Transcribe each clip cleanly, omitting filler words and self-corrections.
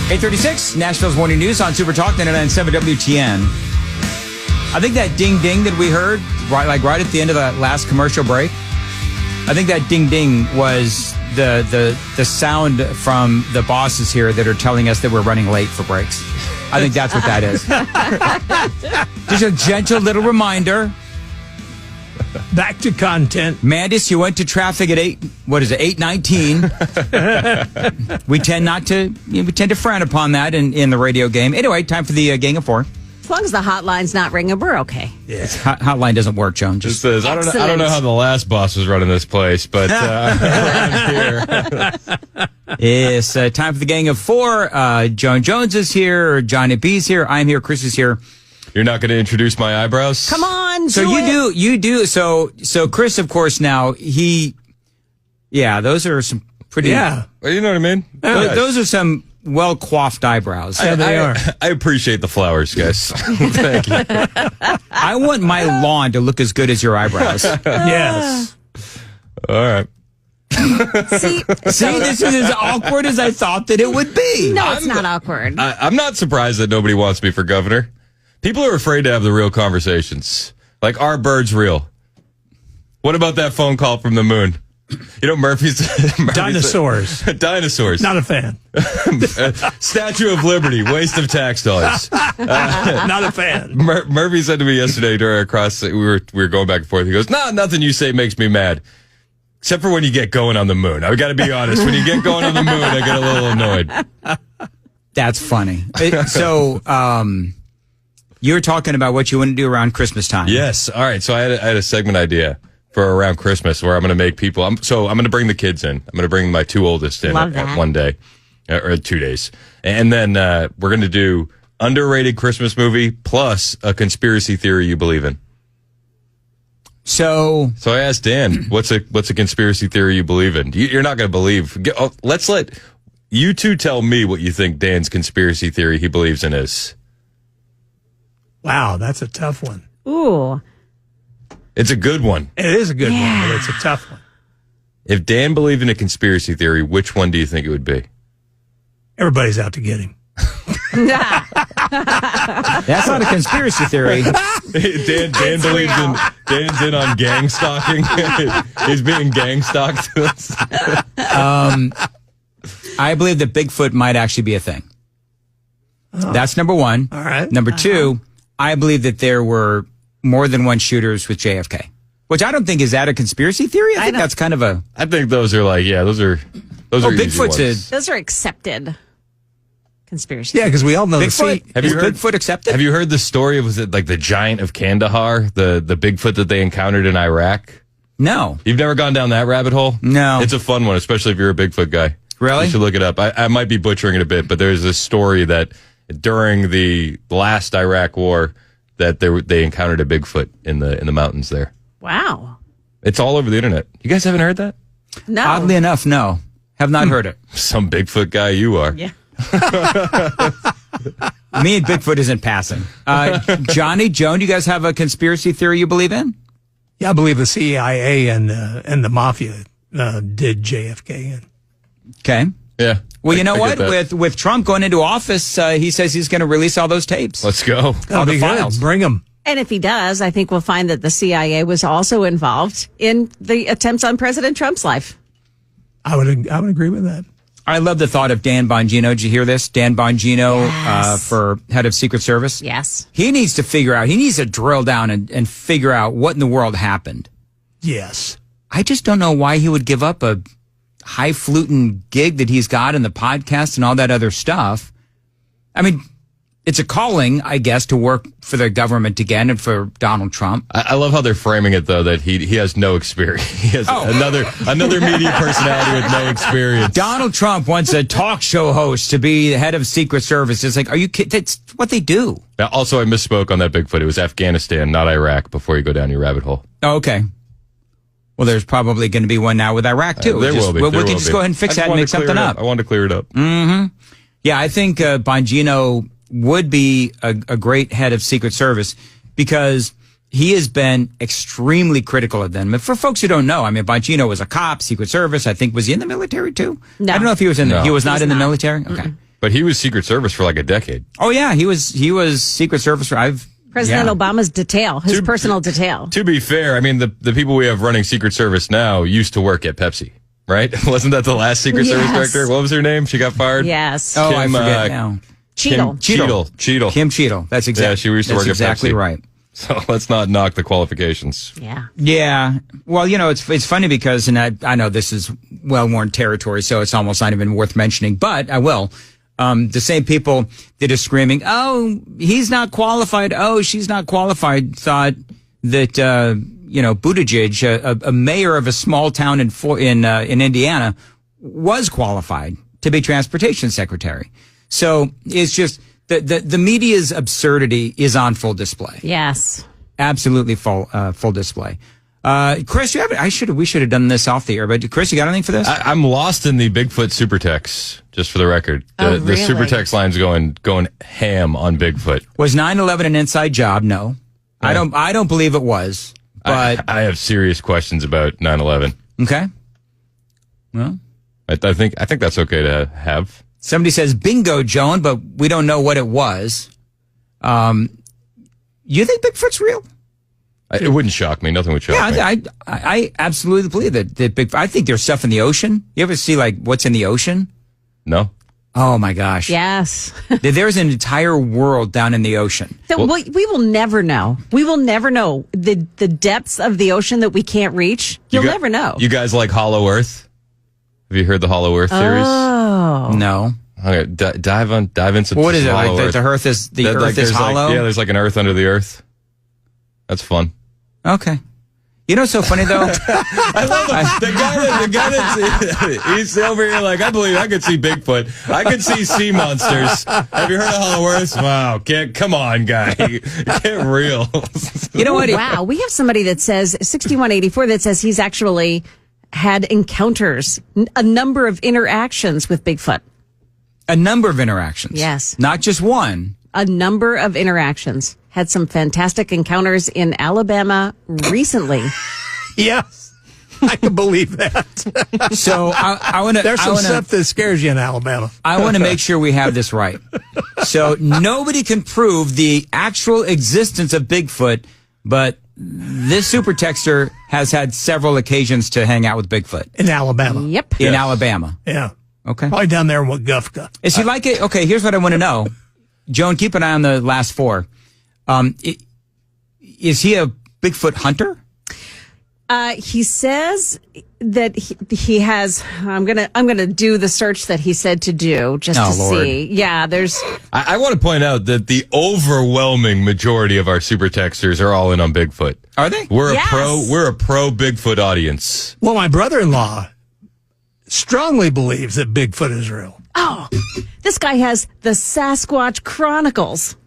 8:36, Nashville's Morning News on Super Talk 99.7 WTN. I think that ding-ding that we heard right at the end of the last commercial break, I think that ding-ding was the sound from the bosses here that are telling us that we're running late for breaks. I think that's what that is. Just a gentle little reminder. Back to content. Mandis, you went to traffic at 8:19. We tend to frown upon that in the radio game. Anyway, time for the Gang of Four. As long as the hotline's not ringing, we're okay. Yeah. Hotline doesn't work, Joan. It says, I don't know how the last boss was running this place, but I'm here. It's time for the Gang of Four. Joan Jones is here. Johnny B's here. I'm here. Chris is here. You're not going to introduce my eyebrows? Come on, So you do. So Chris, of course, now those are some pretty. Yeah. Well, you know what I mean? Those are some well-coiffed eyebrows. Yeah, they are. I appreciate the flowers, guys. Thank you. I want my lawn to look as good as your eyebrows. Yes. All right. See, this is as awkward as I thought that it would be. no, it's not awkward. I'm not surprised that nobody wants me for governor. People are afraid to have the real conversations. Like, are birds real? What about that phone call from the moon? You know, Murphy's Dinosaurs. Dinosaurs. Not a fan. Statue of Liberty, waste of tax dollars. Not a fan. Murphy said to me yesterday during we were going back and forth. He goes, nothing you say makes me mad. Except for when you get going on the moon. I got to be honest. When you get going on the moon, I get a little annoyed. That's funny. So, you were talking about what you want to do around Christmas time. Yes. All right. So I had a segment idea for around Christmas where I'm going to make people. I'm going to bring the kids in. I'm going to bring my two oldest in at one day or 2 days, and then we're going to do underrated Christmas movie plus a conspiracy theory you believe in. So I asked Dan, what's a conspiracy theory you believe in? You're not going to believe. Let's let you two tell me what you think Dan's conspiracy theory he believes in is. Wow, that's a tough one. Ooh. It's a good one. It is a good one, but it's a tough one. If Dan believed in a conspiracy theory, which one do you think it would be? Everybody's out to get him. that's not a conspiracy theory. Dan believes Dan's in on gang stalking. He's being gang stalked. I believe that Bigfoot might actually be a thing. That's number one. All right. Number two, I believe that there were more than one shooters with JFK, which I don't think is that a conspiracy theory. I think that's kind of a. I think those are like, those are Bigfoot's those are accepted conspiracy. Yeah, because we all know Bigfoot. Bigfoot accepted? Have you heard the story? Was it like the giant of Kandahar, the Bigfoot that they encountered in Iraq? No. You've never gone down that rabbit hole? No. It's a fun one, especially if you're a Bigfoot guy. Really? You should look it up. I might be butchering it a bit, but there's this story that during the last Iraq war that they encountered a Bigfoot in the mountains there. Wow. It's all over the internet. You guys haven't heard that? No. Oddly enough, no. Have not heard it. Some Bigfoot guy you are. Yeah. Me and Bigfoot isn't passing. Johnny, Joan, you guys have a conspiracy theory you believe in? Yeah, I believe the CIA and the mafia did JFK in. Okay. Yeah. Well, you know what? With Trump going into office, he says he's going to release all those tapes. Let's go. All the files. Bring them. And if he does, I think we'll find that the CIA was also involved in the attempts on President Trump's life. I would agree with that. I love the thought of Dan Bongino. Did you hear this? Dan Bongino for head of Secret Service. Yes. He needs to drill down and figure out what in the world happened. Yes. I just don't know why he would give up a highfalutin gig that he's got in the podcast and all that other stuff. I mean, it's a calling, I guess, to work for the government again and for Donald Trump. I love how they're framing it, though, that he has no experience. He has another media personality with no experience. Donald Trump wants a talk show host to be the head of Secret Service. It's like, are you kidding? That's what they do. Now, also, I misspoke on that Bigfoot. It was Afghanistan, not Iraq, before you go down your rabbit hole. Oh, okay. Well, there's probably going to be one now with Iraq, too. There will be. We can just go ahead and fix that and make something up. I wanted to clear it up. Mm-hmm. Yeah, I think Bongino would be a great head of Secret Service because he has been extremely critical of them. For folks who don't know, I mean, Bongino was a cop, Secret Service. I think, was he in the military too? No. I don't know if he was in he was not in the military? Okay. Mm-mm. But he was Secret Service for like a decade. Oh, yeah. He was Secret Service for, President Obama's detail, his personal detail. To be fair, I mean, the people we have running Secret Service now used to work at Pepsi, right? Wasn't that the last Secret Service director? What was her name? She got fired? Yes. Oh, I forget now. Cheadle. Kim Cheadle. That's exactly. Yeah, she used to work at Pepsi. That's exactly right. So let's not knock the qualifications. Yeah. Yeah. Well, it's funny because, and I know this is well-worn territory, so it's almost not even worth mentioning, but I will. The same people that are screaming, "Oh, he's not qualified. Oh, she's not qualified," thought that Buttigieg, a mayor of a small town in Indiana, was qualified to be transportation secretary. So it's just the media's absurdity is on full display. Yes, absolutely full display. Chris, we should have done this off the air, but Chris, you got anything for this? I'm lost in the Bigfoot super text, just for the record. Really? The super text line's going ham on Bigfoot. Was 9/11 an inside job? No. I don't believe it was. But I have serious questions about 9/11. Okay. Well, I think that's okay to have. Somebody says bingo, Joan, but we don't know what it was. You think Bigfoot's real? It wouldn't shock me. Nothing would shock me. I absolutely believe that Bigfoot. I think there's stuff in the ocean. You ever see what's in the ocean? No. Oh my gosh. Yes. There's an entire world down in the ocean. So we will never know. We will never know the depths of the ocean that we can't reach. You'll never know. You guys like Hollow Earth? Have you heard the Hollow Earth theories? Oh. No. Okay, dive into what is it? Hollow Like Earth. The earth is hollow? There's like an earth under the earth. That's fun. Okay. You know what's so funny though? I love the guy that's he's over here like, I believe I could see Bigfoot. I could see sea monsters. Have you heard of Hollow Earth? Wow, come on, guy. Get real. You know what? Wow, we have somebody that says 6184 that says he's actually had encounters, a number of interactions with Bigfoot. A number of interactions. Yes. Not just one. A number of interactions. Had some fantastic encounters in Alabama recently. Yes, I can believe that. So I want to. There's some stuff that scares you in Alabama. I want to make sure we have this right. So nobody can prove the actual existence of Bigfoot, but this super texter has had several occasions to hang out with Bigfoot in Alabama. Yep. In Alabama. Yeah. Okay. Probably down there in Wagufka. Is he like it? Okay. Here's what I want to know. Joan, keep an eye on the last four. Is he a Bigfoot hunter? He says that he has. I'm gonna do the search that he said to do just to see. Yeah, there's. I want to point out that the overwhelming majority of our super texters are all in on Bigfoot. Are they? We're a pro Bigfoot audience. Well, my brother-in-law strongly believes that Bigfoot is real. Oh, this guy has the Sasquatch Chronicles.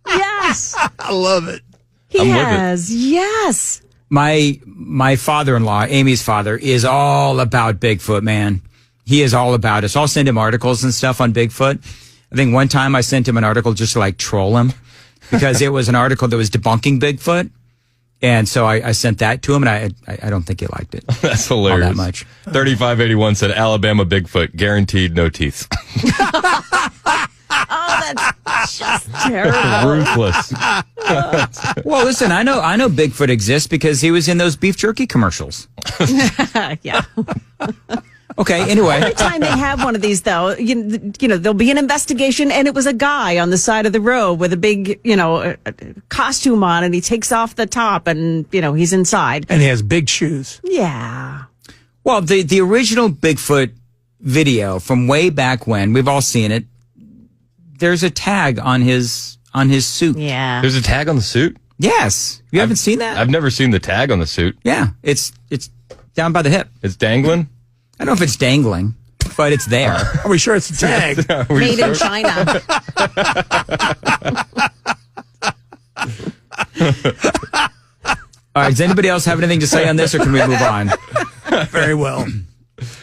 Yes, I love it. He has. Yes. My father-in-law, Amy's father, is all about Bigfoot, man. He is all about it. So I'll send him articles and stuff on Bigfoot. I think one time I sent him an article just to troll him because it was an article that was debunking Bigfoot. And so I sent that to him, and I don't think he liked it. That's hilarious. All that much. 3581 said Alabama Bigfoot, guaranteed no teeth. Oh, that's just terrible. Ruthless. Well, listen, I know Bigfoot exists because he was in those beef jerky commercials. Yeah. Okay, anyway. Every time they have one of these, though, you know, there'll be an investigation, and it was a guy on the side of the road with a big, costume on, and he takes off the top, and, he's inside. And he has big shoes. Yeah. Well, the original Bigfoot video from way back when, we've all seen it. There's a tag on his suit. Yeah. There's a tag on the suit? Yes. You haven't seen that? I've never seen the tag on the suit. Yeah. It's down by the hip. It's dangling? I don't know if it's dangling, but it's there. Are we sure it's a tag? Made in China. All right. Does anybody else have anything to say on this, or can we move on? Very well.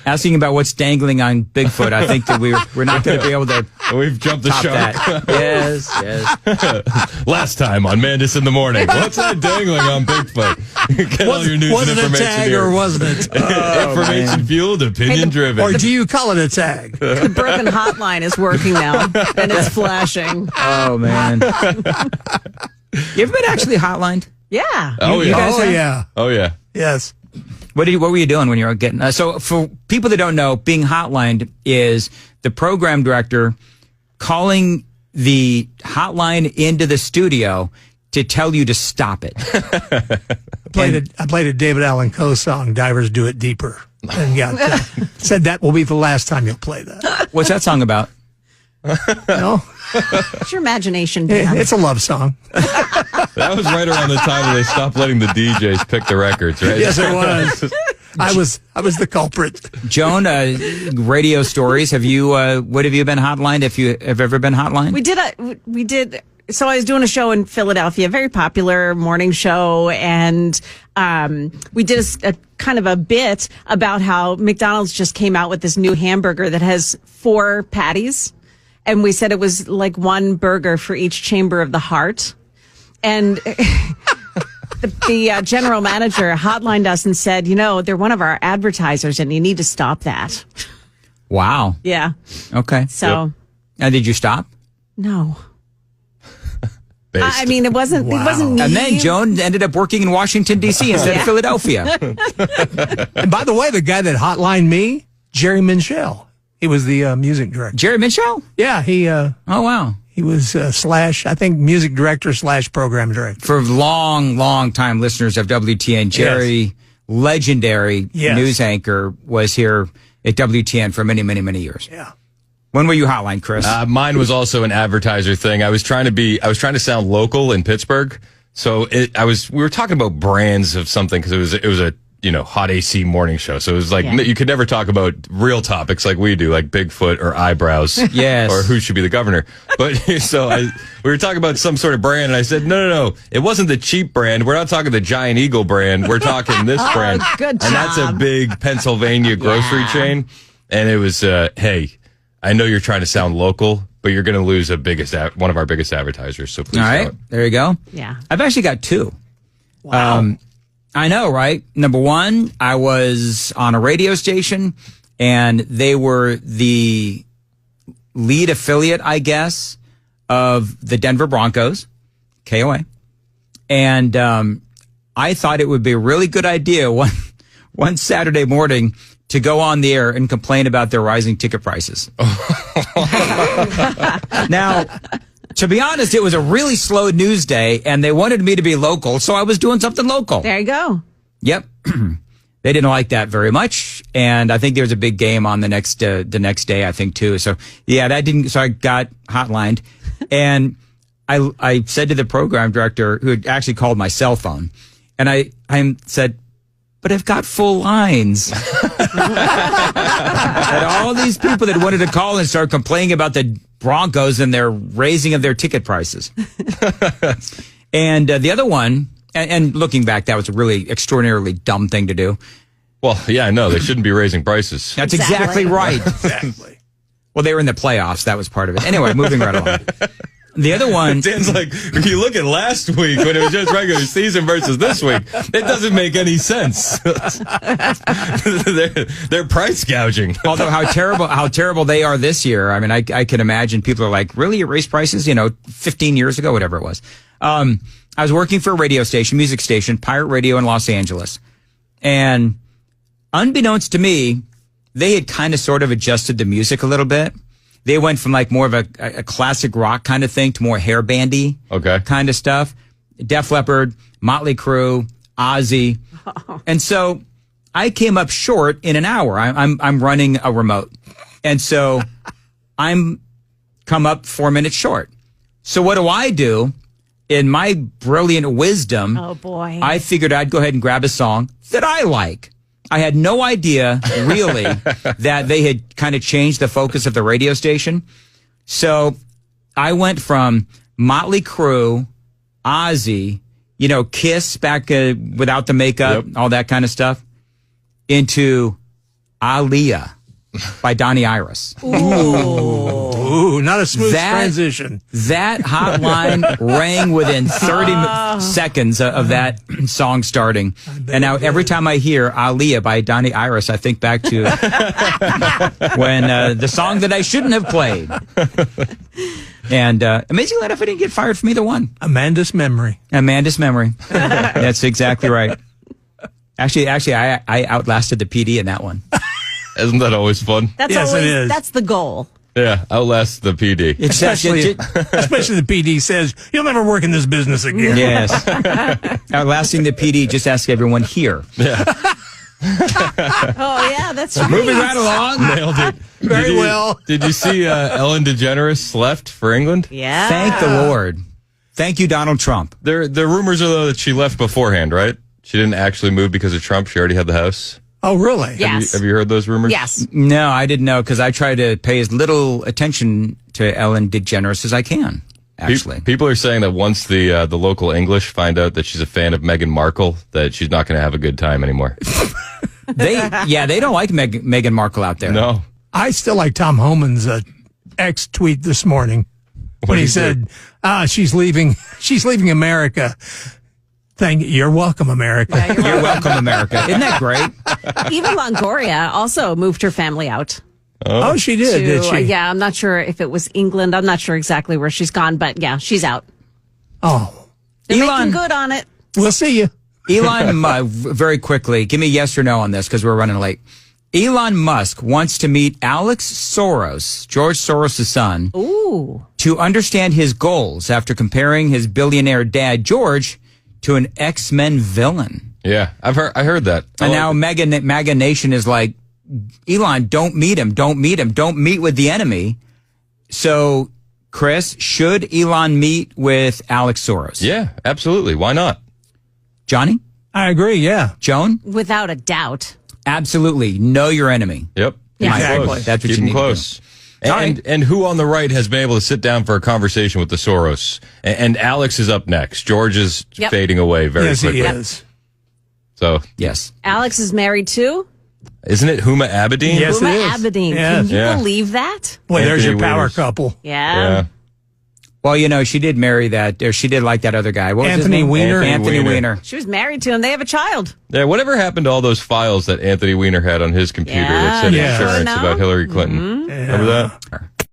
Asking about what's dangling on Bigfoot, I think that we're not going to be able to We've jumped the Top shark. that. Yes. Last time on Mandis in the Morning. What's that dangling on Bigfoot? Get all your news Was and it a information tag here. or wasn't it? Information fueled, opinion driven. Or do you call it a tag? The broken hotline is working now, and it's flashing. Oh, man. You ever been actually hotlined? Yeah. Oh, You yeah. guys have? Yeah. Oh, yeah. Yes. What were you doing when you were getting? So for people that don't know, being hotlined is the program director calling the hotline into the studio to tell you to stop it. I played a David Allan Coe song, "Divers Do It Deeper," and said that will be the last time you'll play that. What's that song about? No, It's your imagination, Dan. it's a love song. That was right around the time when they stopped letting the DJs pick the records, right? Yes, it was. I was the culprit. Joan, radio stories. Have you? What have you been hotlined? If you have ever been hotlined? We did. So I was doing a show in Philadelphia, very popular morning show, and we did a kind of a bit about how McDonald's just came out with this new hamburger that has 4 patties, and we said it was like one burger for each chamber of the heart, and. The general manager hotlined us and said, they're one of our advertisers and you need to stop that. Wow. Yeah. Okay. So. Now, did you stop? No. Based. I mean, it wasn't me. And then Joan ended up working in Washington, D.C. instead of Philadelphia. And by the way, the guy that hotlined me, Jerry Minshall, he was the music director. Jerry Mitchell? Yeah, he Oh, wow. he was I think music director / program director. For long time listeners of WTN, Jerry, legendary news anchor, was here at WTN for many, many, many years. Yeah. When were you hotline, Chris? Mine was also an advertiser thing. I was trying to sound local in Pittsburgh. So we were talking about brands of something because it was a hot AC morning show. So it was like, you could never talk about real topics like we do, like Bigfoot or eyebrows. Yes. Or who should be the governor. But so we were talking about some sort of brand, and I said, no. It wasn't the cheap brand. We're not talking the Giant Eagle brand. We're talking this brand. Good And that's a job. big Pennsylvania grocery chain. And it was, hey, I know you're trying to sound local, but you're going to lose one of our biggest advertisers. So please All right. don't. There you go. Yeah. I've actually got 2. Wow. I know, right? Number 1, I was on a radio station, and they were the lead affiliate, I guess, of the Denver Broncos, KOA. And I thought it would be a really good idea one Saturday morning to go on the air and complain about their rising ticket prices. Now, to be honest, it was a really slow news day, and they wanted me to be local, so I was doing something local. There you go. Yep. They didn't like that very much, and I think there was a big game on the next day, I think, too. So, yeah, so I got hotlined, and I said to the program director, who had actually called my cell phone, and I said, but I've got full lines. And all these people that wanted to call and start complaining about the Broncos and their raising of their ticket prices. And the other one, and looking back, that was a really extraordinarily dumb thing to do. Well, yeah, no, they shouldn't be raising prices. That's exactly right. Exactly. Well, they were in the playoffs. That was part of it. Anyway, moving right along. The other one. Dan's like, if you look at last week when it was just regular season versus this week, it doesn't make any sense. they're price gouging. Although how terrible they are this year. I mean, I can imagine people are like, really, you raised prices, 15 years ago, whatever it was. I was working for a radio station, music station, Pirate Radio in Los Angeles. And unbeknownst to me, they had kind of sort of adjusted the music a little bit. They went from like more of a classic rock kind of thing to more hair bandy kind of stuff. Def Leppard, Motley Crue, Ozzy. And so I came up short in an hour. I'm running a remote. And so I'm come up 4 minutes short. So what do? In my brilliant wisdom, Oh, boy. I figured I'd go ahead and grab a song that I like. I had no idea, really, that they had kind of changed the focus of the radio station. So I went from Motley Crue, Ozzy, Kiss back without the makeup, all that kind of stuff, into Aaliyah. by Donnie Iris. Ooh, not a smooth transition. That hotline rang within 30 seconds of that song starting. And now every time I hear Aaliyah by Donnie Iris, I think back to when the song that I shouldn't have played. And amazingly enough, I didn't get fired from either one. Amanda's memory. That's exactly right. Actually, I outlasted the PD in that one. Isn't that always fun? Yes, it is. That's the goal. Yeah, outlast the PD. Especially the PD says, you'll never work in this business again. Yes. Outlasting the PD, just ask everyone here. Yeah. Oh, yeah, that's right. Moving right along. Nailed it. Very well. Did you see Ellen DeGeneres left for England? Yeah. Thank the Lord. Thank you, Donald Trump. The rumors are, though, that she left beforehand, right? She didn't actually move because of Trump. She already had the house. Oh, really? Yes. Have you heard those rumors? Yes. No, I didn't know because I try to pay as little attention to Ellen DeGeneres as I can, actually. People are saying that once the local English find out that she's a fan of Meghan Markle, that she's not going to have a good time anymore. They don't like Meghan Markle out there. No. I still like Tom Homan's ex tweet this morning when he said, she's leaving America. You're welcome, America. Yeah, You're welcome, America. Isn't that great? Eva Longoria also moved her family out. Oh, she did she? Yeah, I'm not sure if it was England. I'm not sure exactly where she's gone, but yeah, she's out. Oh. They're making good on it. We'll see you. Elon, very quickly, give me yes or no on this because we're running late. Elon Musk wants to meet Alex Soros, George Soros' son, to understand his goals after comparing his billionaire dad, George, to an X-Men villain. Yeah, I heard that. And now MAGA Nation is like, Elon, don't meet him. Don't meet with the enemy. So, Chris, should Elon meet with Alex Soros? Yeah, absolutely. Why not? Johnny? I agree, yeah. Joan? Without a doubt. Absolutely. Know your enemy. Yep. Yeah. Exactly. That's what Keep you need them close. to do. And who on the right has been able to sit down for a conversation with the Soros? And Alex is up next. George is fading away very quickly. Yes, he is. So, Yes. Alex is married too? isn't it Huma Abedin? Yes, Huma it is. Abedin. Yes. Can you believe that? Boy, there's your Anthony power Weiner. couple. Yeah. Well, she did marry that, or she did like that other guy. What was his Anthony name? Weiner. Anthony Weiner. She was married to him. They have a child. Yeah, whatever happened to all those files that Anthony Weiner had on his computer that said Yeah. insurance Sure, no. about Hillary Clinton? Remember that?